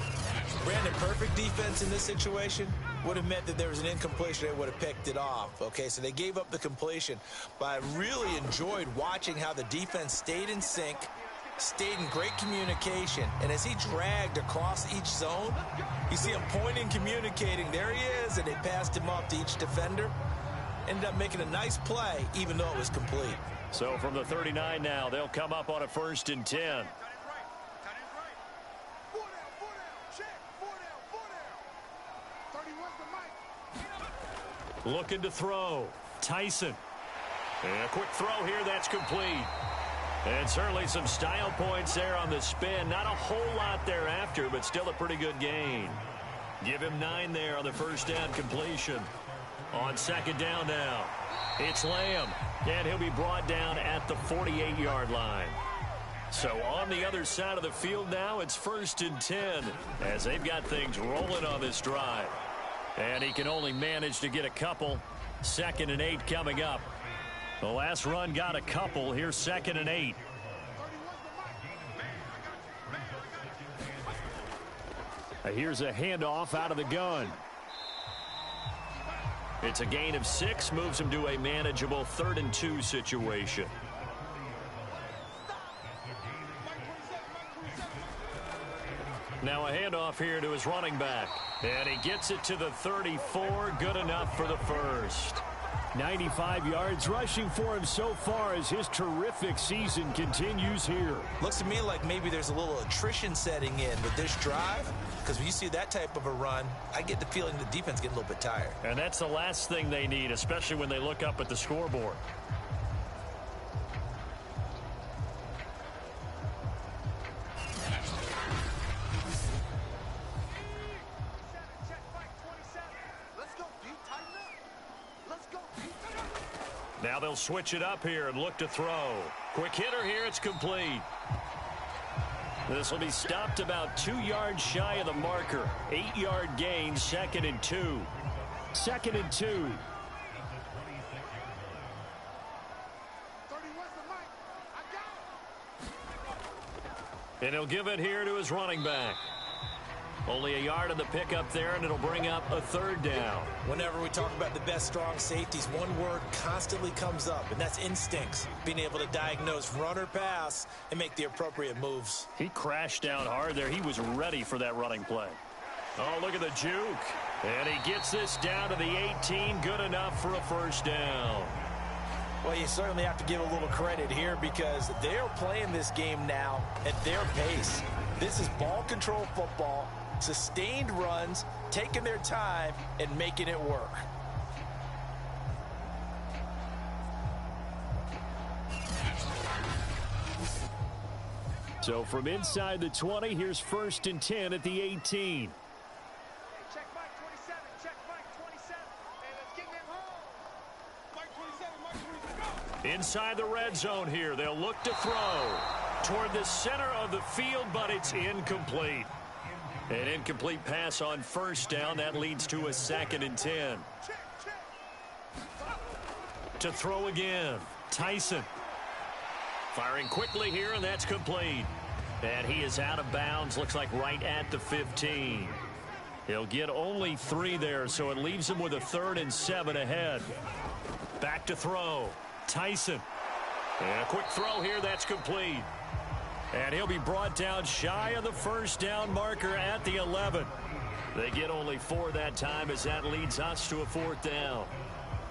Brandon, perfect defense in this situation would have meant that there was an incompletion. They would have picked it off. Okay, so they gave up the completion. But I really enjoyed watching how the defense stayed in sync, stayed in great communication, and as he dragged across each zone, you see him pointing, communicating. There he is, and they passed him off to each defender. Ended up making a nice play, even though it was complete. So from the 39 now, they'll come up on a 1st and 10. Looking to throw. Tyson. And a quick throw here, that's complete. And certainly some style points there on the spin. Not a whole lot thereafter, but still a pretty good gain. Give him 9 there on the first down completion. On 2nd down now, it's Lamb. And he'll be brought down at the 48-yard line. So on the other side of the field now, it's 1st and 10 as they've got things rolling on this drive. And he can only manage to get a couple. 2nd and 8 coming up. The last run got a couple. Here's 2nd and 8. Here's a handoff out of the gun. It's a gain of 6. Moves him to a manageable 3rd and 2 situation. Now a handoff here to his running back. And he gets it to the 34. Good enough for the first. 95 yards rushing for him so far as his terrific season continues here. Looks to me like maybe there's a little attrition setting in with this drive, because when you see that type of a run, I get the feeling the defense getting a little bit tired. And that's the last thing they need, especially when they look up at the scoreboard. Now they'll switch it up here and look to throw. Quick hitter here, it's complete. This will be stopped about 2 yards shy of the marker. 8-yard gain, 2nd and 2. 2nd and 2. And he'll give it here to his running back. Only a yard on the pickup there, and it'll bring up a 3rd down. Whenever we talk about the best strong safeties, one word constantly comes up, and that's instincts. Being able to diagnose run or pass and make the appropriate moves. He crashed down hard there. He was ready for that running play. Oh, look at the juke. And he gets this down to the 18. Good enough for a 1st down. Well, you certainly have to give a little credit here because they're playing this game now at their pace. This is ball control football. Sustained runs, taking their time, and making it work. So from inside the 20, here's 1st and 10 at the 18. Check Mike 27. Check Mike 27. Hey, let's get them home. Mike 27. Mike 27. Inside the red zone here. They'll look to throw toward the center of the field, but it's incomplete. An incomplete pass on first down. That leads to a 2nd and 10. To throw again, Tyson. Firing quickly here, and that's complete. And he is out of bounds, looks like right at the 15. He'll get only 3 there, so it leaves him with a 3rd and 7 ahead. Back to throw, Tyson. And a quick throw here, that's complete. And he'll be brought down shy of the first down marker at the 11. They get only 4 that time as that leads us to a 4th down.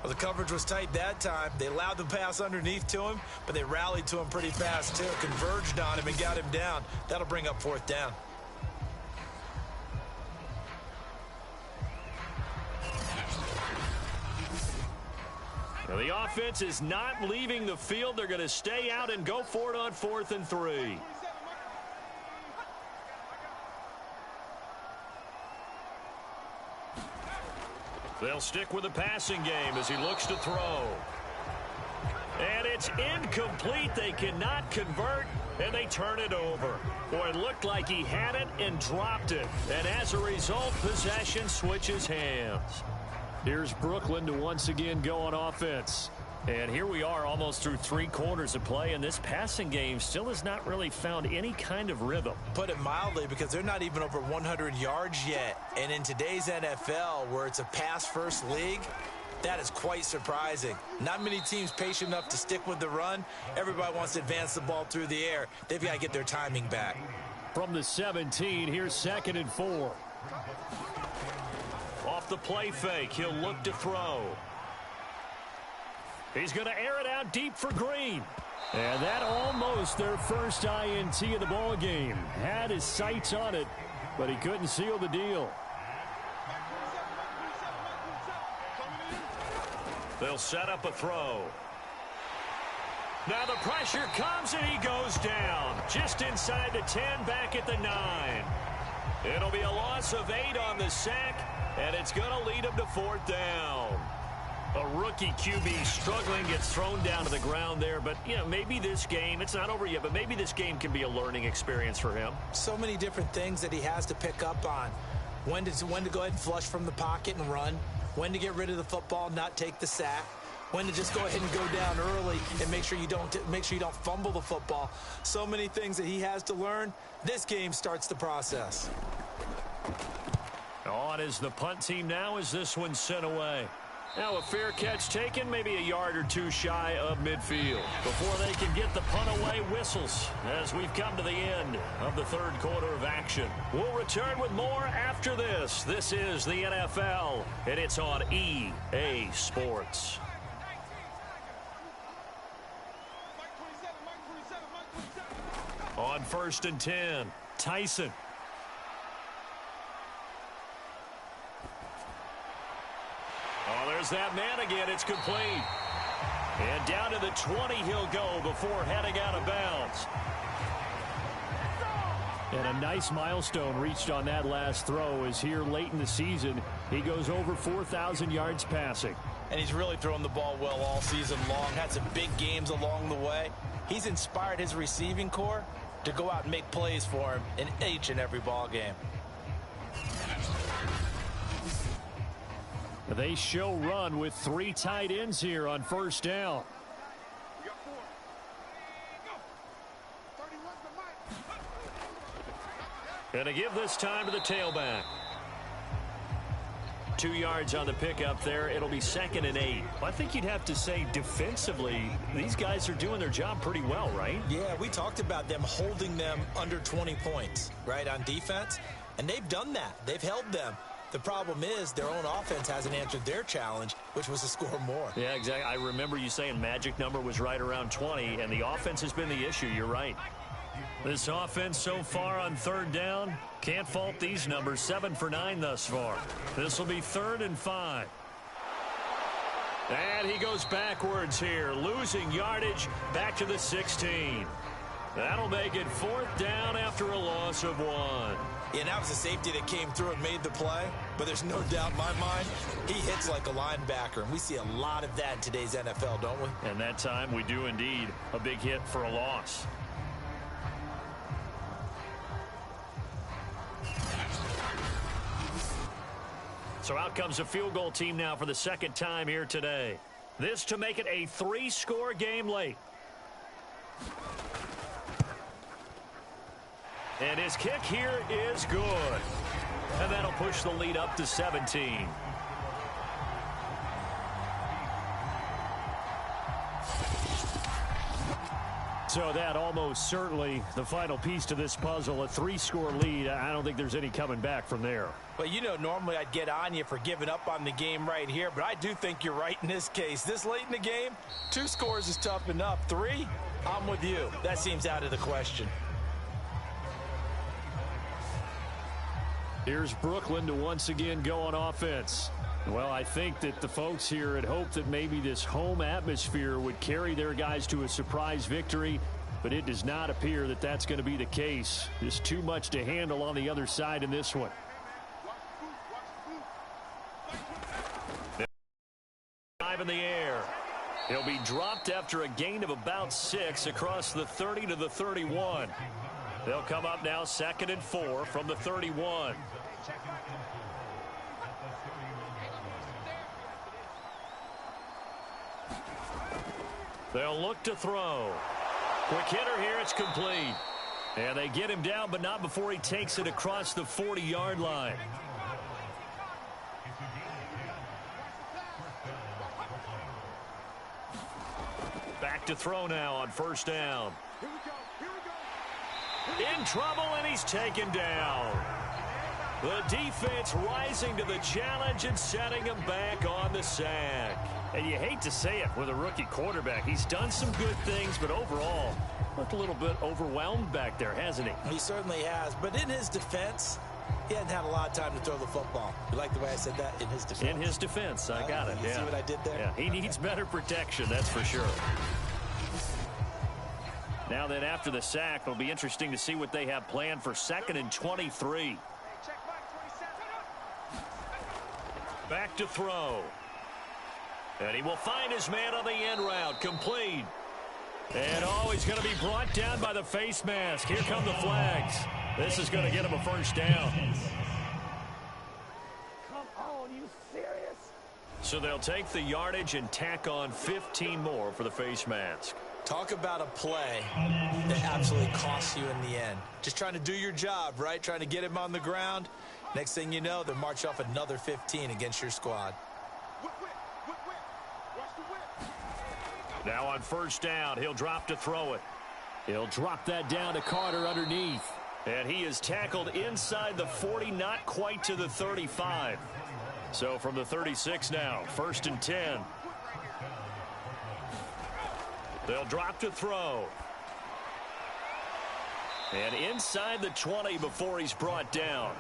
Well, the coverage was tight that time. They allowed the pass underneath to him, but they rallied to him pretty fast, too. Converged on him and got him down. That'll bring up 4th down. Now, the offense is not leaving the field. They're going to stay out and go for it on 4th and 3. They'll stick with the passing game as he looks to throw. And it's incomplete. They cannot convert, and they turn it over. Boy, it looked like he had it and dropped it. And as a result, possession switches hands. Here's Brooklyn to once again go on offense. And here we are almost through 3 quarters of play, and this passing game still has not really found any kind of rhythm. Put it mildly, because they're not even over 100 yards yet. And in today's NFL, where it's a pass-first league, that is quite surprising. Not many teams patient enough to stick with the run. Everybody wants to advance the ball through the air. They've got to get their timing back. From the 17, here's 2nd and 4. Off the play fake, he'll look to throw. He's going to air it out deep for Green. And that almost their first INT of the ball game. Had his sights on it, but he couldn't seal the deal. They'll set up a throw. Now the pressure comes and he goes down. Just inside the 10, back at the 9. It'll be a loss of 8 on the sack, and it's going to lead him to 4th down. A rookie QB struggling, gets thrown down to the ground there. But, you know, maybe this game, it's not over yet, but maybe this game can be a learning experience for him. So many different things that he has to pick up on. When to go ahead and flush from the pocket and run. When to get rid of the football, not take the sack. When to just go ahead and go down early and make sure you don't fumble the football. So many things that he has to learn. This game starts the process. On is the punt team now as this one's sent away. Now a fair catch taken, maybe a yard or 2 shy of midfield. Before they can get the punt away, whistles as we've come to the end of the 3rd quarter of action. We'll return with more after this. This is the NFL, and it's on EA Sports. On 1st and 10, Tyson. Oh, there's that man again. It's complete. And down to the 20 he'll go before heading out of bounds. And a nice milestone reached on that last throw as here late in the season, he goes over 4,000 yards passing. And he's really thrown the ball well all season long. Had some big games along the way. He's inspired his receiving corps to go out and make plays for him in each and every ball game. They show run with 3 tight ends here on 1st down. Gonna give this time to the tailback. 2 yards on the pickup there. It'll be 2nd and 8. I think you'd have to say defensively, these guys are doing their job pretty well, right? Yeah, we talked about them holding them under 20 points, right, on defense. And they've done that. They've held them. The problem is their own offense hasn't answered their challenge, which was to score more. Yeah, exactly. I remember you saying magic number was right around 20, and the offense has been the issue. You're right. This offense so far on 3rd down, can't fault these numbers. 7 for 9 thus far. This will be 3rd and 5. And he goes backwards here, losing yardage back to the 16. That'll make it 4th down after a loss of 1. Yeah, that was a safety that came through and made the play. But there's no doubt in my mind, he hits like a linebacker. And we see a lot of that in today's NFL, don't we? And that time we do indeed. A big hit for a loss. So out comes a field goal team now for the second time here today. This to make it a 3-score game late. And his kick here is good. And that'll push the lead up to 17. So that almost certainly the final piece to this puzzle, a 3-score lead. I don't think there's any coming back from there. Well, you know, normally I'd get on you for giving up on the game right here, but I do think you're right in this case. This late in the game, 2 scores is tough enough. 3, I'm with you. That seems out of the question. Here's Brooklyn to once again go on offense. Well, I think that the folks here had hoped that maybe this home atmosphere would carry their guys to a surprise victory, but it does not appear that that's going to be the case. Just too much to handle on the other side in this one. In the air. He'll be dropped after a gain of about 6 across the 30 to the 31. They'll come up now 2nd and 4 from the 31. They'll look to throw. Quick hitter here, it's complete. And they get him down, but not before he takes it across the 40-yard line. Back to throw now on 1st down. In trouble, and he's taken down. The defense rising to the challenge and setting him back on the sack. And you hate to say it with a rookie quarterback. He's done some good things, but overall, looked a little bit overwhelmed back there, hasn't he? He certainly has, but in his defense, he hadn't had a lot of time to throw the football. You like the way I said that? In his defense. In his defense, I got it. You see what I did there? Yeah, he needs better protection, that's for sure. Now then, after the sack, it'll be interesting to see what they have planned for 2nd and 23. Back to throw. And he will find his man on the end route. Complete. And he's going to be brought down by the face mask. Here come the flags. This is going to get him a 1st down. Come on, you serious? So they'll take the yardage and tack on 15 more for the face mask. Talk about a play that absolutely costs you in the end. Just trying to do your job, right? Trying to get him on the ground. Next thing you know, they'll march off another 15 against your squad. Now on 1st down, he'll drop to throw it. He'll drop that down to Carter underneath. And he is tackled inside the 40, not quite to the 35. So from the 36 now, 1st and 10. They'll drop to throw. And inside the 20 before he's brought down.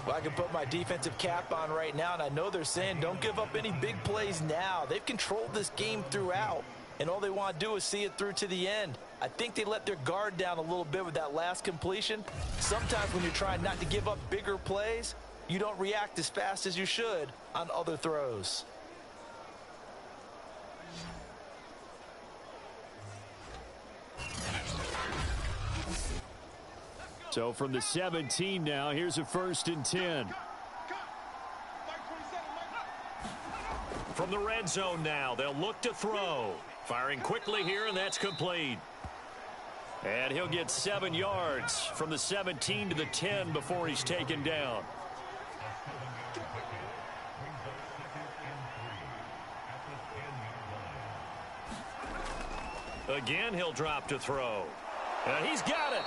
Well, I can put my defensive cap on right now, and I know they're saying don't give up any big plays now. They've controlled this game throughout, and all they want to do is see it through to the end. I think they let their guard down a little bit with that last completion. Sometimes when you're trying not to give up bigger plays, you don't react as fast as you should on other throws. So from the 17 now, here's a 1st and 10. From the red zone now, they'll look to throw. Firing quickly here, and that's complete. And he'll get 7 yards from the 17 to the 10 before he's taken down. Again, he'll drop to throw. And he's got it.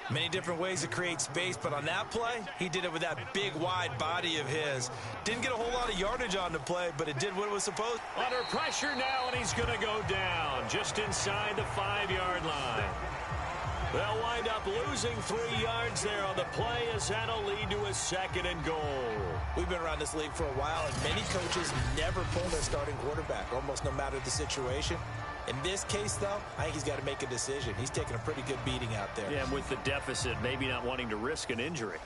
Many different ways to create space, but on that play, he did it with that big, wide body of his. Didn't get a whole lot of yardage on the play, but it did what it was supposed to. Under pressure now, and he's going to go down just inside the 5-yard line. They'll wind up losing 3 yards there on the play, as that'll lead to a 2nd and goal. We've been around this league for a while, and many coaches never pull their starting quarterback, almost no matter the situation. In this case, though, I think he's got to make a decision. He's taking a pretty good beating out there. Yeah, and with the deficit, maybe not wanting to risk an injury.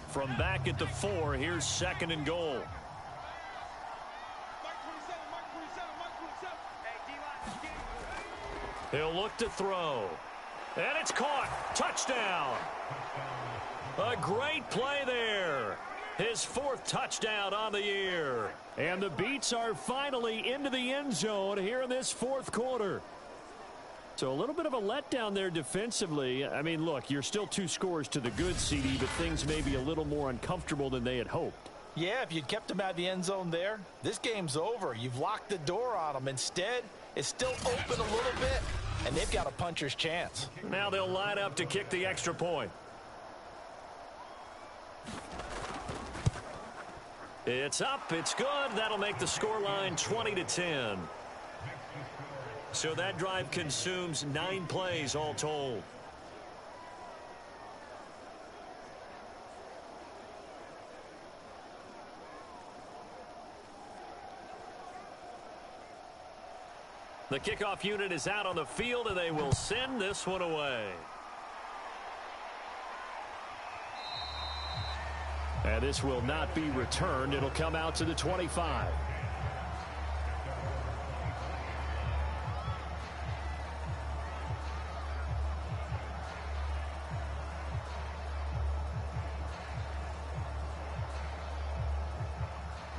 From back at the 4, here's 2nd and goal. He'll look to throw. And it's caught. Touchdown. A great play there. His 4th touchdown on the year. And the Beats are finally into the end zone here in this 4th quarter. So a little bit of a letdown there defensively. I mean, look, you're still 2 scores to the good, CD, but things may be a little more uncomfortable than they had hoped. Yeah, if you'd kept them out of the end zone there, this game's over. You've locked the door on them. Instead, it's still open a little bit, and they've got a puncher's chance. Now they'll line up to kick the extra point. It's up. It's good. That'll make the scoreline 20-10. So that drive consumes 9 plays all told. The kickoff unit is out on the field, and they will send this one away. And this will not be returned. It'll come out to the 25.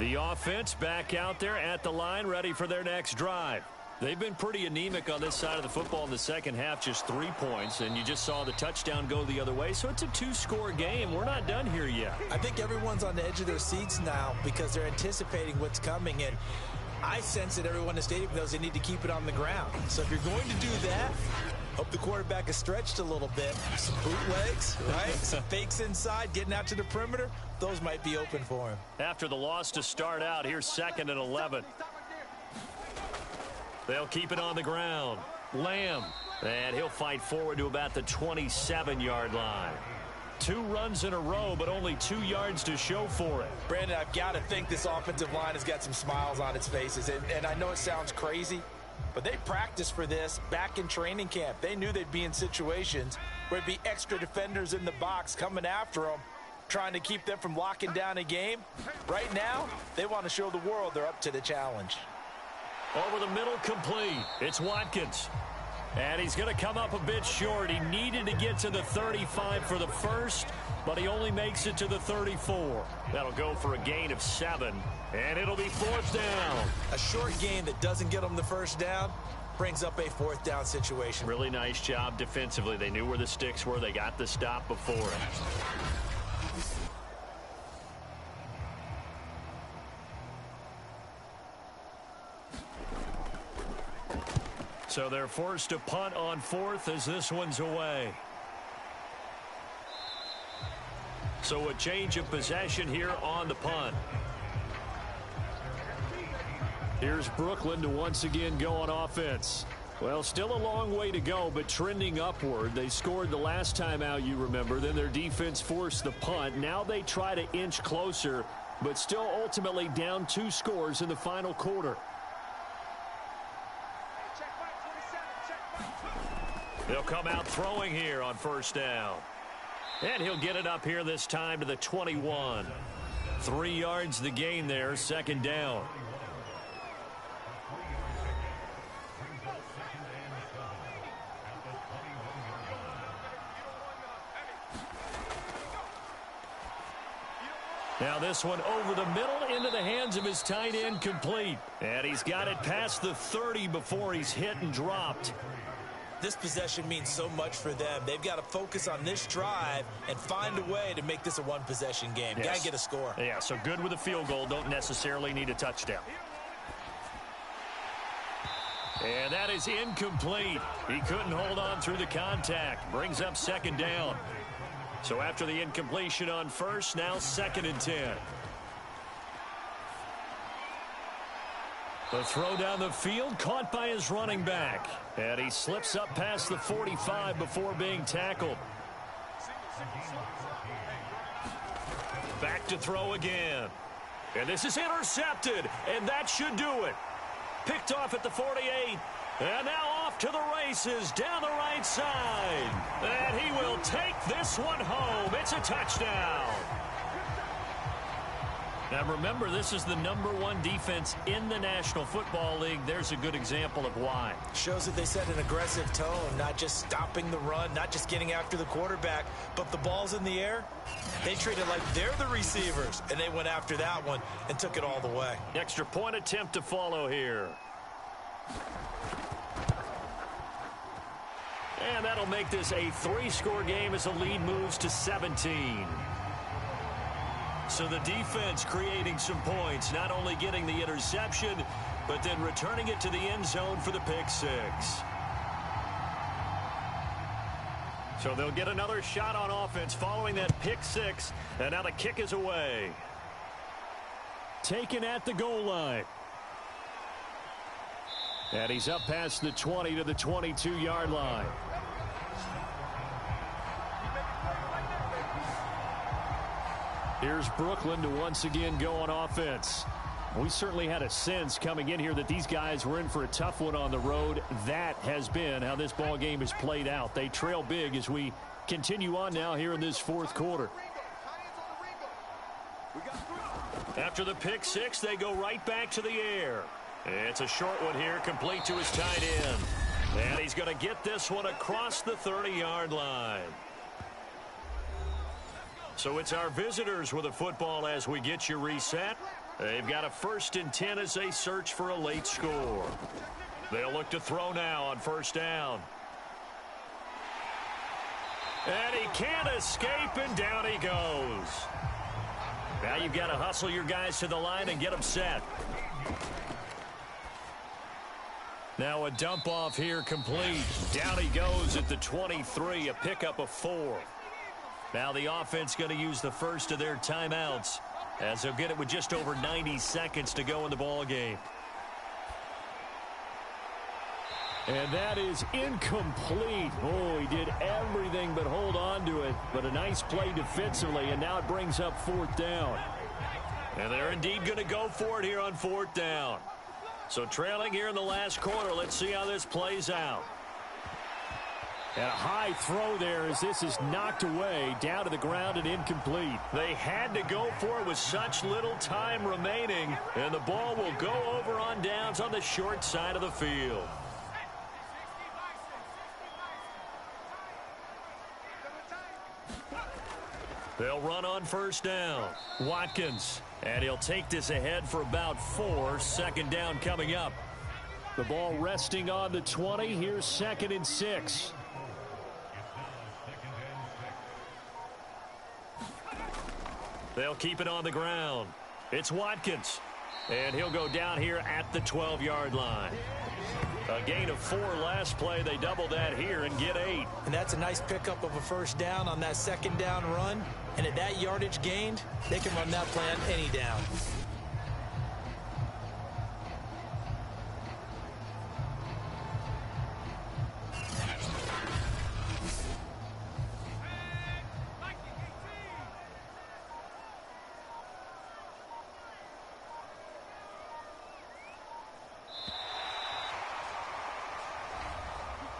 The offense back out there at the line, ready for their next drive. They've been pretty anemic on this side of the football in the second half, just 3 points, and you just saw the touchdown go the other way, so it's a 2-score game. We're not done here yet. I think everyone's on the edge of their seats now because they're anticipating what's coming, and I sense that everyone in the stadium knows they need to keep it on the ground. So if you're going to do that, hope the quarterback is stretched a little bit. Some bootlegs, right? Some fakes inside, getting out to the perimeter. Those might be open for him. After the loss to start out, here's 2nd and 11. They'll keep it on the ground. Lamb. And he'll fight forward to about the 27-yard line. 2 runs in a row, but only 2 yards to show for it. Brandon, I've got to think this offensive line has got some smiles on its faces. And I know it sounds crazy, but they practiced for this back in training camp. They knew they'd be in situations where it'd be extra defenders in the box coming after them, trying to keep them from locking down a game. Right now, they want to show the world they're up to the challenge. Over the middle, complete. It's Watkins. And he's going to come up a bit short. He needed to get to the 35 for the first, but he only makes it to the 34. That'll go for a gain of 7, and it'll be 4th down. A short gain that doesn't get them the first down brings up a 4th down situation. Really nice job defensively. They knew where the sticks were. They got the stop before it. So they're forced to punt on 4th as this one's away. So a change of possession here on the punt. Here's Brooklyn to once again go on offense. Well, still a long way to go, but trending upward. They scored the last time out, you remember. Then their defense forced the punt. Now they try to inch closer, but still ultimately down 2 scores in the final quarter. They'll come out throwing here on 1st down. And he'll get it up here this time to the 21. 3 yards the gain there, 2nd down. Now this one over the middle into the hands of his tight end, complete. And he's got it past the 30 before he's hit and dropped. This possession means so much for them. They've got to focus on this drive and find a way to make this a 1-possession game. Yes. Got to get a score. Yeah, so good with a field goal. Don't necessarily need a touchdown. And that is incomplete. He couldn't hold on through the contact. Brings up 2nd down. So after the incompletion on 1st, now 2nd and 10. The throw down the field, caught by his running back. And he slips up past the 45 before being tackled. Back to throw again. And this is intercepted, and that should do it. Picked off at the 48. And now off to the races down the right side. And he will take this one home. It's a touchdown. And remember, this is the #1 defense in the National Football League. There's a good example of why. Shows that they set an aggressive tone, not just stopping the run, not just getting after the quarterback, but the ball's in the air. They treat it like they're the receivers, and they went after that one and took it all the way. Extra point attempt to follow here. And that'll make this a 3-score game as the lead moves to 17. So the defense creating some points, not only getting the interception, but then returning it to the end zone for the pick 6. So they'll get another shot on offense following that pick 6, and now the kick is away. Taken at the goal line. And he's up past the 20 to the 22-yard line. Here's Brooklyn to once again go on offense. We certainly had a sense coming in here that these guys were in for a tough one on the road. That has been how this ball game has played out. They trail big as we continue on now here in this 4th quarter. After the pick 6, they go right back to the air. It's a short one here, complete to his tight end. And he's going to get this one across the 30-yard line. So it's our visitors with the football as we get you reset. They've got a 1st and 10 as they search for a late score. They'll look to throw now on 1st down. And he can't escape, and down he goes. Now you've got to hustle your guys to the line and get them set. Now a dump off here complete. Down he goes at the 23, a pickup of 4. Now the offense going to use the first of their timeouts as they'll get it with just over 90 seconds to go in the ball game. And that is incomplete. Oh, he did everything but hold on to it. But a nice play defensively, and now it brings up 4th down. And they're indeed going to go for it here on 4th down. So trailing here in the last quarter, let's see how this plays out. And a high throw there as this is knocked away, down to the ground and incomplete. They had to go for it with such little time remaining, and the ball will go over on downs on the short side of the field. They'll run on 1st down. Watkins, and he'll take this ahead for about 4. 2nd down coming up. The ball resting on the 20. Here's 2nd and 6. They'll keep it on the ground. It's Watkins. And he'll go down here at the 12-yard line. A gain of 4 last play. They double that here and get 8. And that's a nice pickup of a 1st down on that 2nd down run. And at that yardage gained, they can run that play on any down.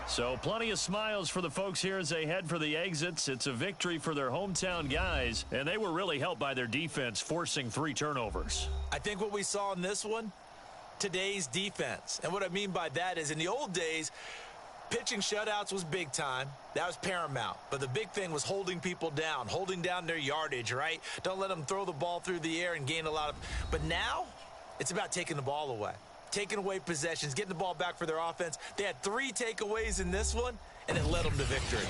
So plenty of smiles for the folks here as they head for the exits. It's a victory for their hometown guys, and they were really helped by their defense, forcing 3 turnovers. I think what we saw in this one, today's defense. And what I mean by that is in the old days, pitching shutouts was big time. That was paramount. But the big thing was holding people down, holding down their yardage, right? Don't let them throw the ball through the air and gain a lot of. But now it's about taking the ball away. Taking away possessions, getting the ball back for their offense. They had 3 takeaways in this one, and it led them to victory.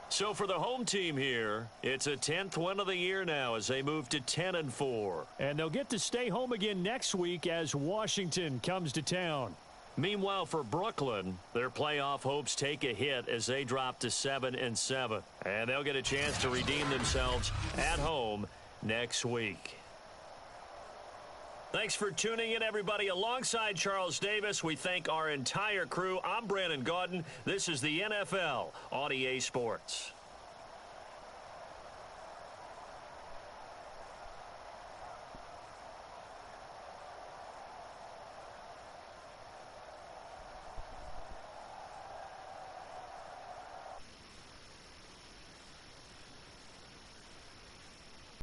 So for the home team here, it's a 10th win of the year now as they move to 10-4. And they'll get to stay home again next week as Washington comes to town. Meanwhile, for Brooklyn, their playoff hopes take a hit as they drop to 7-7. And they'll get a chance to redeem themselves at home next week. Thanks for tuning in, everybody. Alongside Charles Davis, we thank our entire crew. I'm Brandon Gaudin. This is the NFL on EA Sports.